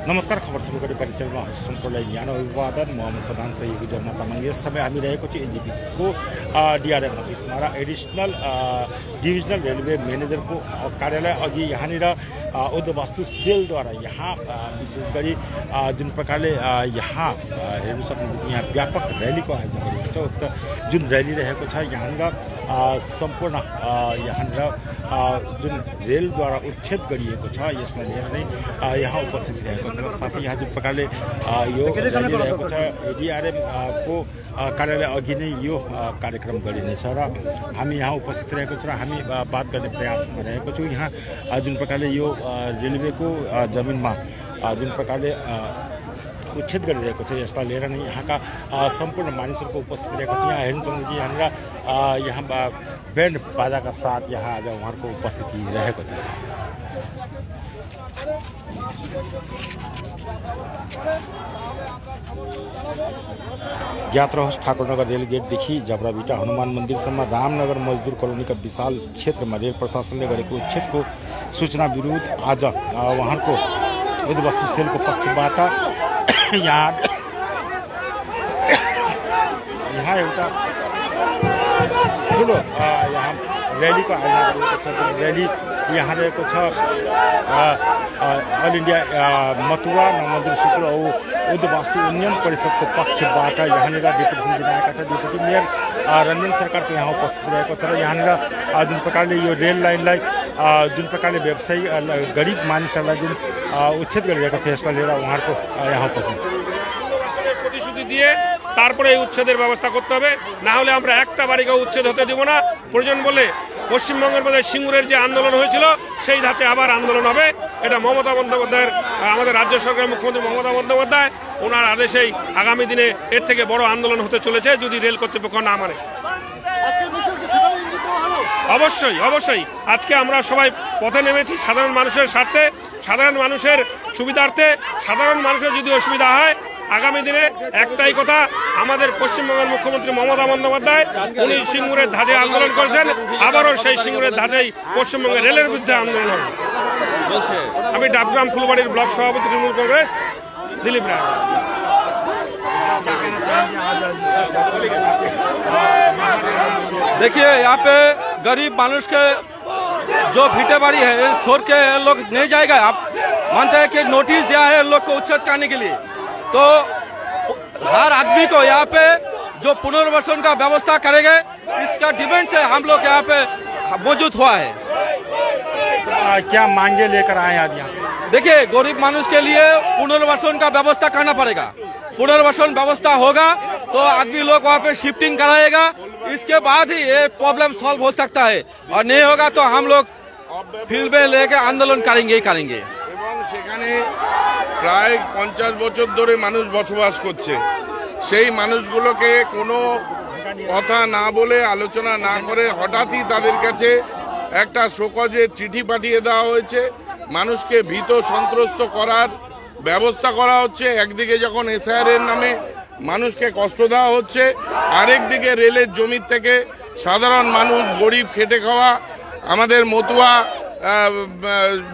नमस्कार, खबर सुरु गरे परिचयमा सम्पूर्णलाई न्यानो अभिवादन। म प्रधान सहयोगी जमुना तामाङ। यस समय हामी रहेको छु एनजेपीको डिआरएम अफिसमा र एडिसनल डिभिजनल रेलवे म्यानेजरको कार्यालय अघि यहाँनिर उद्योगवस्तु सेलद्वारा यहाँ विशेष गरी जुन प्रकारले यहाँ हेर्न सक्नुहुन्छ यहाँ व्यापक र्यालीको आयोजना गरिएको छ। उक्त जुन र्याली रहेको छ यहाँनिर सम्पूर्ण यहाँनिर जुन रेलद्वारा उच्छेद गरिएको छ यसलाई लिएर नै यहाँ उपस्थिति रहेको छ। साथै यहाँ जुन प्रकारले यो र्याली रहेको छ एडिआरएम को कार्यालय अघि नै यो कार्यक्रम गरिनेछ र हामी यहाँ उपस्थित रहेको छौँ र हामी बात गर्ने प्रयासमा रहेको छौँ। यहाँ जुन प्रकारले यो रेलवेको जमिनमा जुन प्रकारले उच्छेद गरिरहेको छ यसलाई लिएर नै यहाँका सम्पूर्ण मानिसहरूको उपस्थिति रहेको छ। यहाँ हेर्न सक्नुहुन्छ यहाँनिर यहाँ ब्यान्ड बाजाका साथ यहाँ आज उहाँहरूको उपस्थिति रहेको छ। ज्ञात रहोस्, ठाकुरनगर रेलगेटदेखि जबराबिटा हनुमान मन्दिरसम्म रामनगर मजदुर कोलोनीका विशाल क्षेत्रमा रेल प्रशासनले गरेको उच्छेदको सूचना विरुद्ध आज उहाँहरूको उद्योगवस्तु सेलको पक्षबाट यहाँ एउटा ठुलो यहाँ र्यालीको आयोजना गरिएको छ। र्याली यहाँ रहेको छ अल इन्डिया मतुवा नवमन्दिर सुकुल औ उद्योगवस्तु उन्नयन परिषदको पक्षबाट यहाँनिर डेपुटेसन दिन आएका छ। डेपुटी मेयर रञ्जन सरकारको यहाँ उपस्थित रहेको छ र यहाँनिर जुन प्रकारले यो रेल लाइनलाई जुन प्रकारले व्यवसायी गरिब मानिसहरूलाई जुन उच्छेद गरिरहेको छ यसलाई लिएर उहाँहरूको यहाँ उपस्थित প্রতিশ্রুতি দিয়ে তারপরে এই উচ্ছেদের ব্যবস্থা করতে হবে, না হলে আমরা একটা বাড়িকে উচ্ছেদ হতে দেব না। প্রয়োজন বলে পশ্চিমবঙ্গের মধ্যে সিঙ্গুরের যে আন্দোলন হয়েছিল সেই ধাঁচে আবার আন্দোলন হবে। এটা মমতা বন্দ্যোপাধ্যায়ের আমাদের রাজ্য সরকারের মুখ্যমন্ত্রী মমতা বন্দ্যোপাধ্যায় ওনার আদেশেই আগামী দিনে এর থেকে বড় আন্দোলন হতে চলেছে যদি রেল কর্তৃপক্ষ না মানে। অবশ্যই অবশ্যই আজকে আমরা সবাই পথে নেমেছি সাধারণ মানুষের স্বার্থে, সাধারণ মানুষের সুবিধার্থে। সাধারণ মানুষের যদি অসুবিধা হয় আগামী দিনে একটাই কথা, আমাদের পশ্চিমবঙ্গের মুখ্যমন্ত্রী মমতা বন্দ্যোপাধ্যায় উনি সিঙ্গুরের ধাঁচে আন্দোলন করেছেন, আবারও সেই সিঙ্গুরের ধাঁচেই পশ্চিমবঙ্গের রেলের বিরুদ্ধে আন্দোলন হবে। আমি ডাবগ্রাম ফুলবাড়ির ব্লক সভাপতি তৃণমূল কংগ্রেস দিলীপ রায়। देखिए यहाँ पे गरीब मानुष के जो भीटे बाड़ी है छोड़ के लोग नहीं जाएगा। आप मानते हैं कि नोटिस दिया है लोग को उच्छेद करने के लिए, तो हर आदमी को यहाँ पे जो पुनर्वसन का व्यवस्था करेंगे इसका डिमांड से हम लोग यहाँ पे मौजूद हुआ है। क्या मांगे लेकर आए आज यहाँ? देखिए गरीब मानुष के लिए पुनर्वसन का व्यवस्था करना पड़ेगा। पुनर्वसन व्यवस्था होगा तो आदमी लोग वहाँ पे शिफ्टिंग कराएगा, इसके बाद ही ये प्रॉब्लम सॉल्व हो सकता है। और नहीं होगा तो हम लोग फील्ड में लेके आंदोलन करेंगे ही करेंगे। এবং সেখানে প্রায় 50 বছর ধরে মানুষ বসবাস করছে, সেই মানুষগুলোকে কোনো কথা না বলে আলোচনা না করে হঠাৎই তাদের কাছে একটা শোকজের চিঠি পাঠিয়ে দেওয়া হয়েছে। মানুষকে ভীত সন্ত্রস্ত করার ব্যবস্থা করা হচ্ছে। একদিকে যখন এসআইআর এর নামে মানুষকে কষ্ট দেওয়া হচ্ছে, আরেকদিকে রেলের জমি থেকে সাধারণ মানুষ গরিব খেটে খাওয়া আমাদের মতুয়া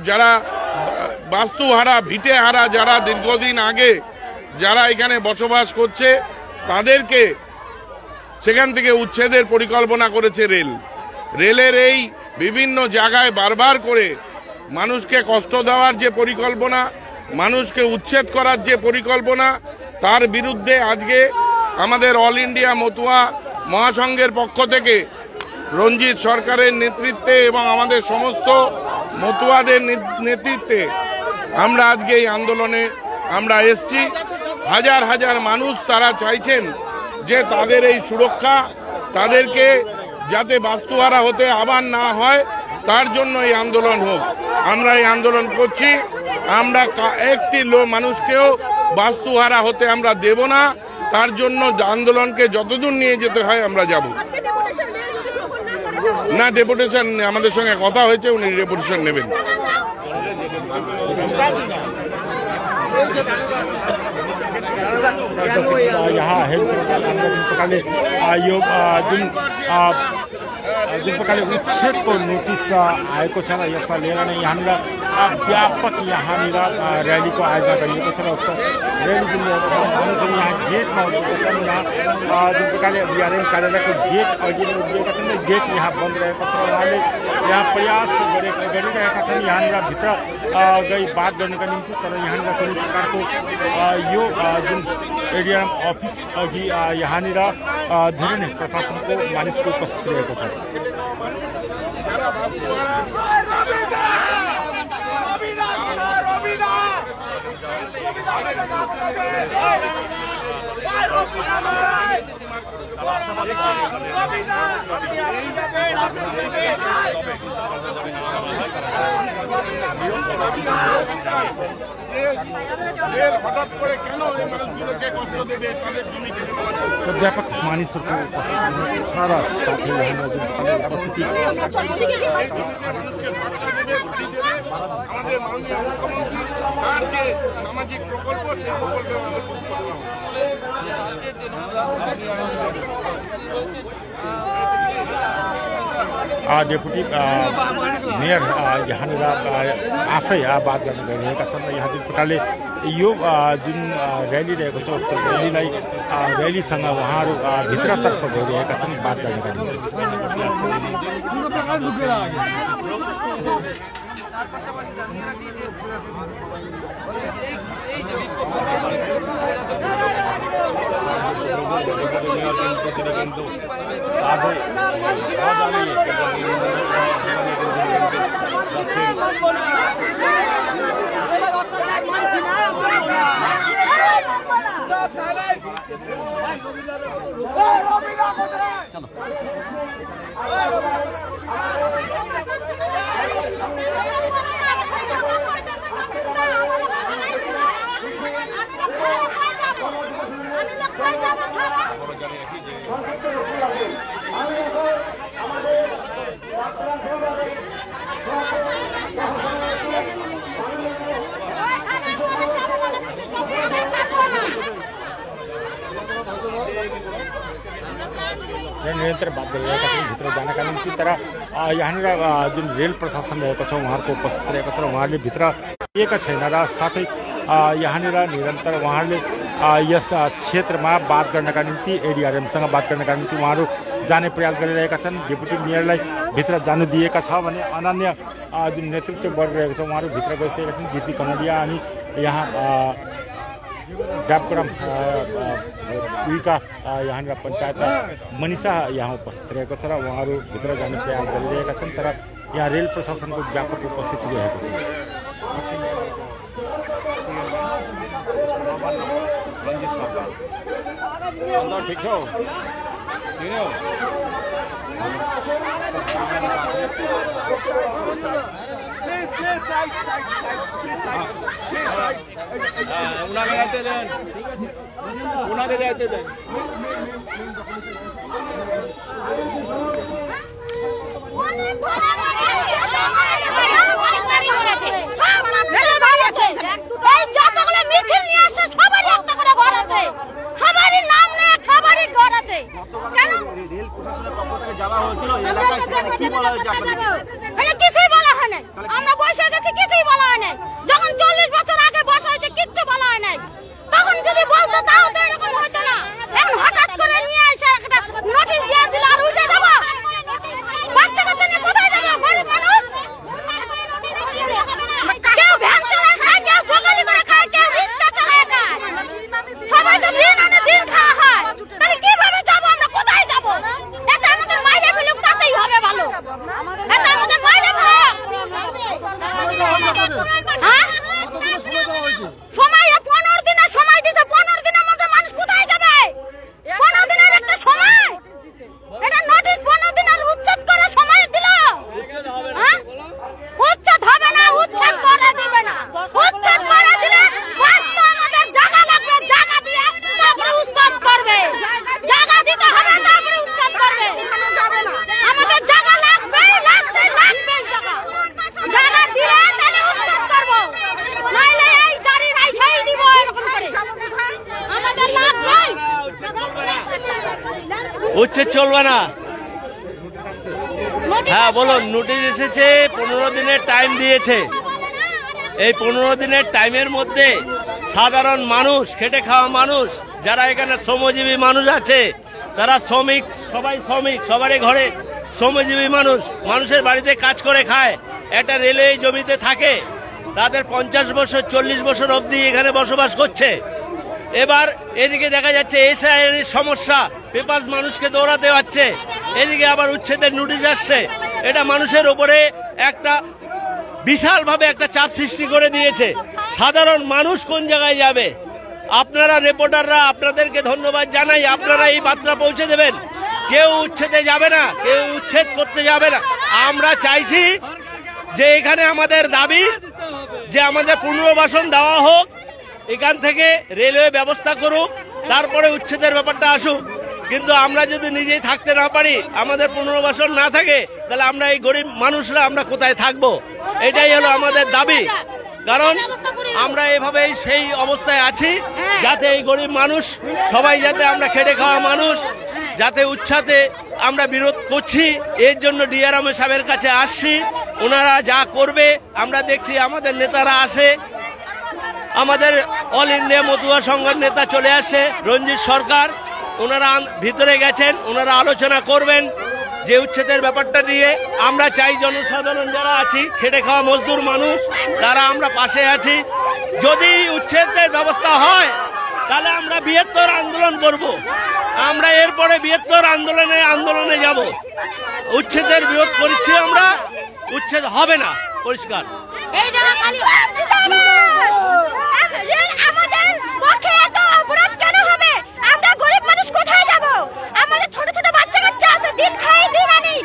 যারা বাস্তুহারা ভিটে হারা যারা দীর্ঘদিন আগে যারা এখানে বসবাস করছে তাদেরকে সেখান থেকে উচ্ছেদের পরিকল্পনা করেছে রেলের এই বিভিন্ন জায়গায় বারবার করে মানুষকে কষ্ট দেওয়ার যে পরিকল্পনা, মানুষকে উচ্ছেদ করার যে পরিকল্পনা, তার বিরুদ্ধে আজকে আমাদের অল ইন্ডিয়া মতুয়া মহাসংঘের পক্ষ থেকে রঞ্জিত সরকারের নেতৃত্বে এবং আমাদের সমস্ত মতুয়াদের নেতৃত্বে আমরা আজকে এই আন্দোলনে আমরা এসছি। হাজার হাজার মানুষ তারা চাইছেন যে তাদের এই সুরক্ষা, তাদেরকে যাতে বাস্তুহারা হতে আবার না হয় তার জন্য এই আন্দোলন হোক। আমরা এই আন্দোলন করছি, আমরা একটি মানুষকেও বাস্তুহারা হতে আমরা দেব না। তার জন্য আন্দোলনকে যতদূর নিয়ে যেতে হয় আমরা যাব। না, ডেপুটেশন আমাদের সঙ্গে কথা হয়েছে, উনি ডেপুটেশন নেবেন। यहाँ हेल्थ प्रकारले यो जुन प्रकारले उच्छेदको नोटिस आएको छ र यसलाई लिएर नै यहाँनिर व्यापक यहाँनिर र्यालीको आयोजना गरिएको छ र उक्त र्याली जुन मानिसहरू यहाँ गेटमा उभिएका छन्। यहाँ जुन प्रकारले डिआरएम कार्यालयको गेट अघि नै उभिएका छन्, गेट यहाँ बन्द रहेको छ र उहाँले यहाँ प्रयास गरिरहेका छन् यहाँनिर भित्र गई बात गर्नका निम्ति। तर यहाँनिर कुनै प्रकारको यो जुन एडिआरएम अफिस अघि यहाँनिर धेरै नै प्रशासनको मानिसको उपस्थिति रहेको छ। व्यापक मानिसहरूको उपस्थिति छ र साथै यहाँनिर जुन उपस्थिति সামাজিক প্রকল্প সেই डेपुटी मेयर यहाँनिर आफै बात गर्न गइरहेका छन् र यहाँ जुन प्रकारले यो जुन र्याली रहेको छ उक्त र्यालीलाई र्यालीसँग उहाँहरू भित्रतर्फ गइरहेका छन् बात गर्नका निम्ति। निरन्तर बात गरिरहेका छन् भित्र जानका निम्ति। तर यहाँनिर जुन रेल प्रशासन रहेको छ उहाँहरूको उपस्थित रहेको छ र उहाँहरूले भित्र आएका छैन र साथै यहाँनिर निरन्तर उहाँहरूले यस क्षेत्रमा बात गर्नका निम्ति एडिआरएमसँग बात गर्नका निम्ति उहाँहरू जाने प्रयास गरिरहेका छन्। डेपुटी मेयरलाई भित्र जानु दिएका छ भने अन्य जुन नेतृत्व गरिरहेको छ उहाँहरू भित्र गइसकेका छन्। जीपी कनडिया अनि यहाँ डाबग्राम उइका यहाँनिर पञ्चायत मनिषा यहाँ उपस्थित रहेको छ र उहाँहरू भित्र जाने प्रयास गरिरहेका छन्। तर यहाँ रेल प्रशासनको व्यापक उपस्थिति रहेको छ। ठिक छ उनाके जाते देन কিছুই বলা হয় নাই, আমরা বসে গেছি কিছুই বলা হয় নাই। যখন 40 বছর আগে বসা হয়েছে কিচ্ছু বলা হয় নাই। তখন যদি বলতো তাও তো এরকম হতো না। এখন হঠাৎ করে নিয়ে এসে একটা নোটিশ দিয়ে দিল আর উঠে যাবো। বাচ্চা কাচ্চা নিয়ে কোথায় যাবো? গরিব মানুষ কেউ ভ্যান চালায় খায়, কেউ সকালে করে খায়, কেউ রিক্সা চালায় খায়। সবাই তো দিন আনে দিন খাওয়া হয়। তাহলে কিভাবে যাবো আমরা? কোথায় যাবো? এটা আমাদের মাইনে ফেলুক তাতেই হবে ভালো। এটা আমাদের মাইনে ফেলুক। সময় 15 দিনের সময় দিছে। 15 দিনের মধ্যে মানুষ কোথায় যাবে? 15 দিনের একটা সময়, এটা নোটিশ 15 দিনের উচ্ছেদ করে সময় দিল। উচ্ছেদ হবে না, উচ্ছেদ করে দিবে না। উচ্ছেদ করে দিলে বাস্তব আমাদের জায়গা লাগবে, জায়গা দিয়ে তারপরে উচ্ছেদ করবে। জায়গা দিতে হবে তারপরে উচ্ছেদ করবে। আমাদের জায়গা লাগবে, লাগছে লাগবে জায়গা। জায়গা দিলে তাহলে উচ্ছেদ করবো, নাইলে এই জারি রাইখাই দিব এরকম করে। আমাদের লাগবে, উচ্ছেদ চলবে না। হ্যাঁ বলো, নোটিশ এসেছে, 15 দিনের টাইম দিয়েছে। এই 15 দিনের টাইমের মধ্যে সাধারণ মানুষ, খেটে খাওয়া মানুষ, যারা এখানে শ্রমজীবী মানুষ আছে, তারা শ্রমিক, সবাই শ্রমিক, সবারই ঘরে শ্রমজীবী মানুষ, মানুষের বাড়িতে কাজ করে খায়, একটা রেলওয়ে জমিতে থাকে, তাদের 50 বছর 40 বছর অবধি এখানে বসবাস করছে। এবার এদিকে দেখা যাচ্ছে এসআইয়ের সমস্যা, পেপার মানুষকে দৌড়াতে হচ্ছে, এদিকে আবার উচ্ছেদের নোটিশ আসছে। এটা মানুষের উপরে একটা বিশালভাবে একটা চাপ সৃষ্টি করে দিয়েছে। সাধারণ মানুষ কোন জায়গায় যাবে? আপনারা রিপোর্টাররা, আপনাদেরকে ধন্যবাদ জানাই, আপনারা এই বার্তা পৌঁছে দেবেন। কেউ উচ্ছেদে যাবে না, কেউ উচ্ছেদ করতে যাবে না। আমরা চাইছি যে এখানে আমাদের দাবি যে আমাদের পুনর্বাসন দেওয়া হোক, এখান থেকে রেলওয়ে ব্যবস্থা করুক, তারপরে উচ্ছেদের ব্যাপারটা আসুক। কিন্তু আমরা যদি নিজেই থাকতে না পারি, আমাদের পুনর্বাসন না থাকে, তাহলে আমরা এই গরিব মানুষরা আমরা কোথায় থাকবো? এটাই হলো আমাদের দাবি। কারণ আমরা এভাবেই সেই অবস্থায় আছি যাতে এই গরিব মানুষ সবাই, যাতে আমরা খেটে খাওয়া মানুষ, যাতে উচ্ছেদে আমরা বিরোধ করছি। এর জন্য ডিআরএম সাহেবের কাছে আসছি। ওনারা যা করবে আমরা দেখছি। আমাদের নেতারা আসে, আমাদের অল ইন্ডিয়া মতুয়া সংঘের নেতা চলে আসে, রঞ্জিত সরকার, ওনারা ভিতরে গেছেন, ওনারা আলোচনা করবেন যে উচ্ছেদের ব্যাপারটা নিয়ে। আমরা চাই জনসাধারণ যারা আছি, খেটে খাওয়া মজদুর মানুষ, তারা আমরা পাশে আছি। যদি উচ্ছেদের ব্যবস্থা হয় তাহলে আমরা বৃহত্তর আন্দোলন করব। আমরা এরপরে বৃহত্তর আন্দোলনে যাব। উচ্ছেদের বিরোধ করছি আমরা, উচ্ছেদ হবে না, পরিষ্কার। আমাদের পক্ষে এত অপরাধ কেন হবে? আমরা গরিব মানুষ কোথায় যাব? আমাদের ছোট ছোট বাচ্চা কাচ্চা আছে, দিন খাই দিন আনি।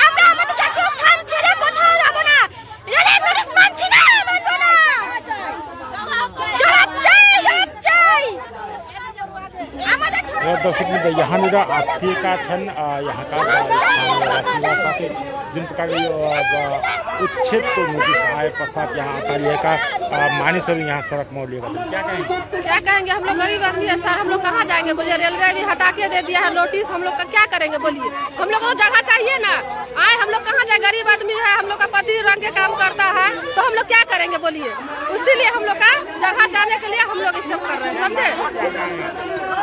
আমরা আমাদের জাতীয় স্থান ছেড়ে কোথাও যাব না। রেলের নোটিশ মানছি না, মানবো না। জবাব চাই, জবাব চাই। আমাদের दर्शक यहाँनिर आत्तिएका छन् यहाँका स्थानीयवासी जुन प्रकारले उच्छेदको नोटिस आए पश्चात यहाँ अतालिएका मानिसहरू यहाँ सडकमा उभिएका छन्। क्या कहेंगे? हम लोग गरीब आदमी है सर, हम लोग कहाँ जाएंगे? बोलिए रेलवे भी हटा के दे दिया है नोटिस, हम लोग का क्या करेंगे? बोलिए हम लोग को जगह चाहिए ना। आए हम लोग कहाँ जाए? गरीब आदमी है, हम लोग का पति रंग के काम करता है, तो हम लोग क्या करेंगे? बोलिए इसीलिए हम लोग का जगह जाने के लिए हम लोग ये सब कर रहे हैं, समझे?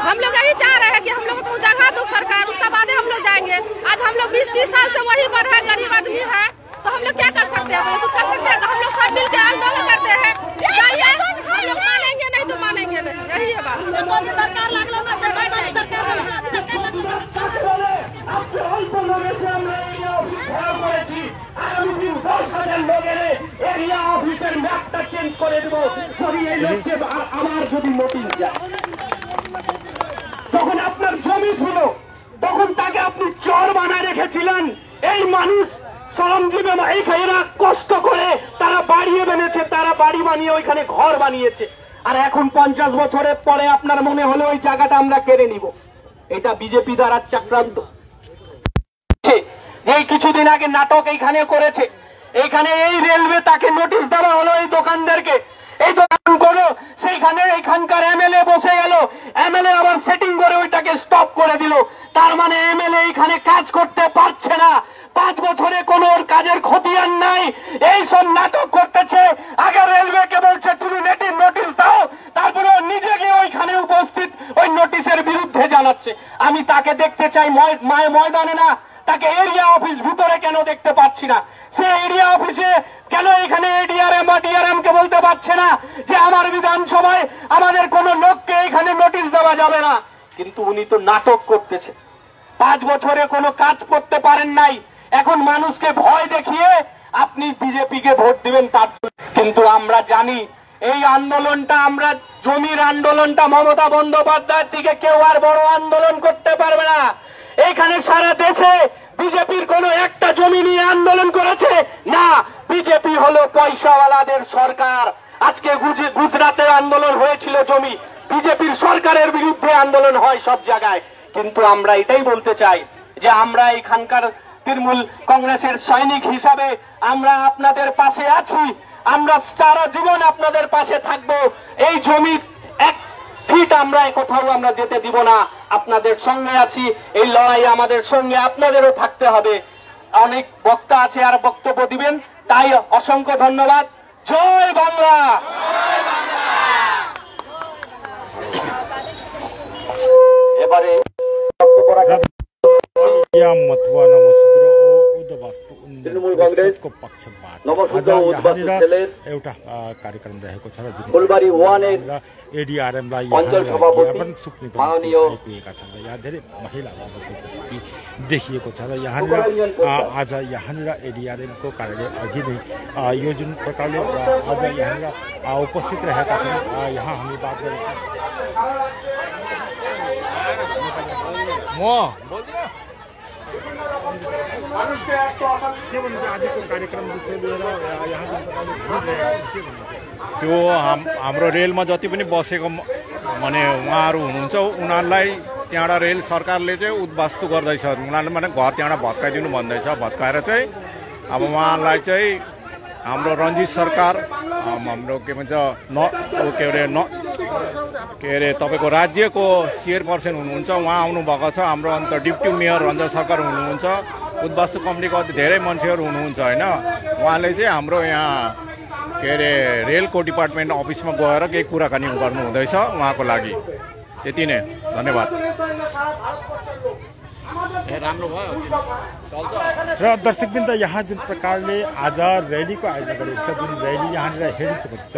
हम लोग यही चाह रहे हैं कि हम लोग को जगह दो सरकार, उसका बाद हम लोग जाएंगे। आज हम लोग 20-30 साल से वहीं पर है, गरीब आदमी है, तो हम लोग क्या कर सकते हैं? कुछ कर सकते हैं तो हम लोग सब मिल के आंदोलन करते हैं। जाइए, हम लोग मानेंगे नहीं तो मानेंगे नहीं, यही है बात। তখন আপনার জমি ছিল, তখন তাকে আপনি চর বানায় রেখেছিলেন। এই মানুষ শ্রমজীবী এরা কষ্ট করে তারা বাড়িয়ে বেঁধেছে, তারা বাড়ি বানিয়ে ওইখানে ঘর বানিয়েছে। আর এখন 50 বছরের পরে আপনার মনে হলো ওই জায়গাটা আমরা কেড়ে নিব। এটা বিজেপি দ্বারা চক্রান্ত। এই কিছুদিন আগে নাটক এইখানে করেছে, এইখানে এই রেলওয়ে তাকে নোটিশ দেওয়া হলো এই দোকানদারকে, এই দোকান করো, সেইখানে এইখানকার এমএলএ বসে গেল, এমএলএ আবার সেটিং করে ওইটাকে স্টপ করে দিল। তার মানে এমএলএ এইখানে কাজ করতে পারছে না, 5 বছরে কোনো কাজের খতিয়ান নাই, এই সব নাটক করতেছে। আগে রেলওয়েকে বলছে তুমি নোটিশ দাও, তারপরে নিজে গিয়ে ওইখানে উপস্থিত ওই নোটিশের বিরুদ্ধে জানাচ্ছে। আমি তাকে দেখতে চাই ময়দানে না, তাকে এরিয়া অফিস ভিতরে কেন দেখতে পাচ্ছি না? সে এরিয়া অফিসে কেন এখানে এডিআরএম বা ডিআরএম কে বলতে পারছে না যে আমার বিধানসভায় আমাদের কোন লোককে এখানে নোটিশ দেওয়া যাবে না? কিন্তু উনি তো নাটক করতেছে। 5 বছরে কোনো কাজ করতে পারেন নাই, এখন মানুষকে ভয় দেখিয়ে আপনি বিজেপিকে ভোট দিবেন তার। কিন্তু আমরা জানি এই আন্দোলনটা, আমরা জমির আন্দোলনটা মমতা বন্দ্যোপাধ্যায়ের থেকে কেউ আর বড় আন্দোলন করতে পারবে না। এইখানে সারা দেশে বিজেপির কোন একটা জমি নিয়ে আন্দোলন করেছে না। বিজেপি হলো পয়সাওয়ালাদের সরকার। আজকে গুজরাতে আন্দোলন হয়েছিল জমি, বিজেপির সরকারের বিরুদ্ধে আন্দোলন হয় সব জায়গায়। কিন্তু আমরা এটাই বলতে চাই যে আমরা এখানকার তৃণমূল কংগ্রেসের সৈনিক হিসাবে আমরা আপনাদের পাশে আছি, আমরা সারা জীবন আপনাদের পাশে থাকবো। এই জমি 1 ফিট আমরা কোথাও আমরা যেতে দিব না, আপনাদের সঙ্গে আছি। এই লড়াই আমাদের সঙ্গে আপনাদেরও থাকতে হবে। অনেক বক্তা আছে আর বক্তব্য দিবেন, তাই অসংখ্য ধন্যবাদ। জয় বাংলা। এবারে महत्व नमसूद्र उद्वास्तु तृणमूल कांग्रेस को पक्षबाट नमसूद्र उद्वास्तु सेलेर एउटा कार्यक्रम रहेको छ र फुलबारी 1 एडीआरएम लाई अञ्चल सभापति माननीय आइपुगेका छन् र यहाँ धेरै महिलाहरूको उपस्थिति देखिएको छ र यहाँनिर आज यहाँनिर एडीआरएम को कार्यालय अघि नै यो जुन प्रकारले आज यहाँनिर उपस्थित रहेका छन् यहाँ हामी बात गरेका त्यो हाम्रो रेलमा जति पनि बसेको माने उहाँहरू हुनुहुन्छ उनीहरूलाई त्यहाँबाट रेल सरकारले चाहिँ उद्वास्तु गर्दैछ। उनीहरूले माने घर त्यहाँबाट भत्काइदिनु भन्दैछ। भत्काएर चाहिँ अब उहाँलाई चाहिँ हाम्रो रञ्जित सरकार हाम्रो के भन्छ के अरे तपाईँको राज्यको चेयरपर्सन हुनुहुन्छ उहाँ आउनुभएको छ। हाम्रो अन्त डिप्टी मेयर रञ्जित सरकार हुनुहुन्छ। उद्वास्तु कमिटीको धेरै मान्छेहरू हुनुहुन्छ होइन। उहाँले चाहिँ हाम्रो यहाँ के अरे रेलको डिपार्टमेन्ट अफिसमा गएर केही कुराकानी गर्नु हुँदैछ उहाँको लागि। त्यति नै, धन्यवाद। र दर्शकवृन्द यहाँ जुन प्रकारले आज रैलीको आयोजना गरेको छ, जुन रैली यहाँनिर हेरिसकेको छ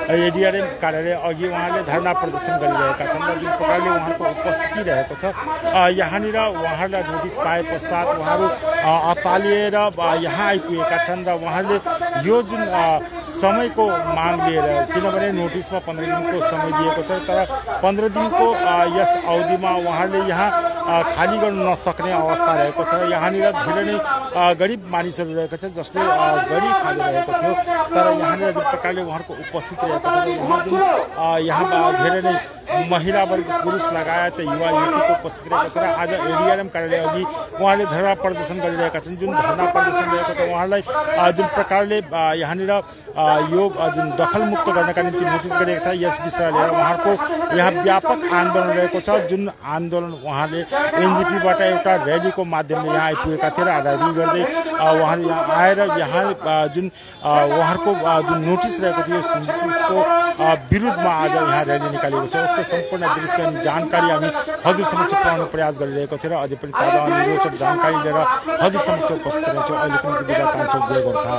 एडीआरएम कार्यालय अघि उहाँले धरना प्रदर्शन गरिरहेका छन् र जुन प्रकारले उहाँको उपस्थिति रहेको छ यहाँनिर उहाँहरूलाई नोटिस पाए पश्चात उहाँहरू अतालिएर यहाँ आइपुगेका छन् र उहाँहरूले यो जुन समयको माग लिएर, किनभने नोटिसमा 15 दिनको समय दिएको छ तर 15 दिनको यस अवधिमा उहाँहरूले यहाँ खाली गर्न नसक्ने अवस्था रहेको छ र यहाँनिर धेरै नै गरिब मानिसहरू रहेको छ जसले गरी खाइरहेको थियो। तर यहाँनिर जुन प्रकारले उहाँहरूको उपस्थित रहेको छ यहाँ धेरै नै महिला वर्ग, पुरुष लगायत युवा युवतीको उपस्थित रहेको छ र आज एडीआरएम कार्यालय अघि उहाँले धरना प्रदर्शन गरिरहेका छन्। जुन धरना प्रदर्शन रहेको छ उहाँहरूलाई जुन प्रकारले यहाँनिर यो जुन दखलमुक्त गर्नका निम्ति नोटिस गरिएको छ यस विषय लिएर उहाँहरूको यहाँ व्यापक आन्दोलन रहेको छ। जुन आन्दोलन उहाँले एनजेपीबाट एउटा र्यालीको माध्यमले यहाँ आइपुगेका थिए र र्याली गर्दै उहाँहरू यहाँ आएर यहाँ जुन उहाँहरूको जुन नोटिस रहेको थियो त्यसको विरुद्धमा आज यहाँ र्याली निकालेको छ। उक्त सम्पूर्ण दृश्य अनि जानकारी हामी हजुर समक्ष पुर्याउने प्रयास गरिरहेको थियो र अझै पनि ताजा अनि रोचक जानकारी लिएर हजुर समक्ष उपस्थित रहेछौँ। अहिले पनि बिदा चाहन्छौँ। जय गोर्खा।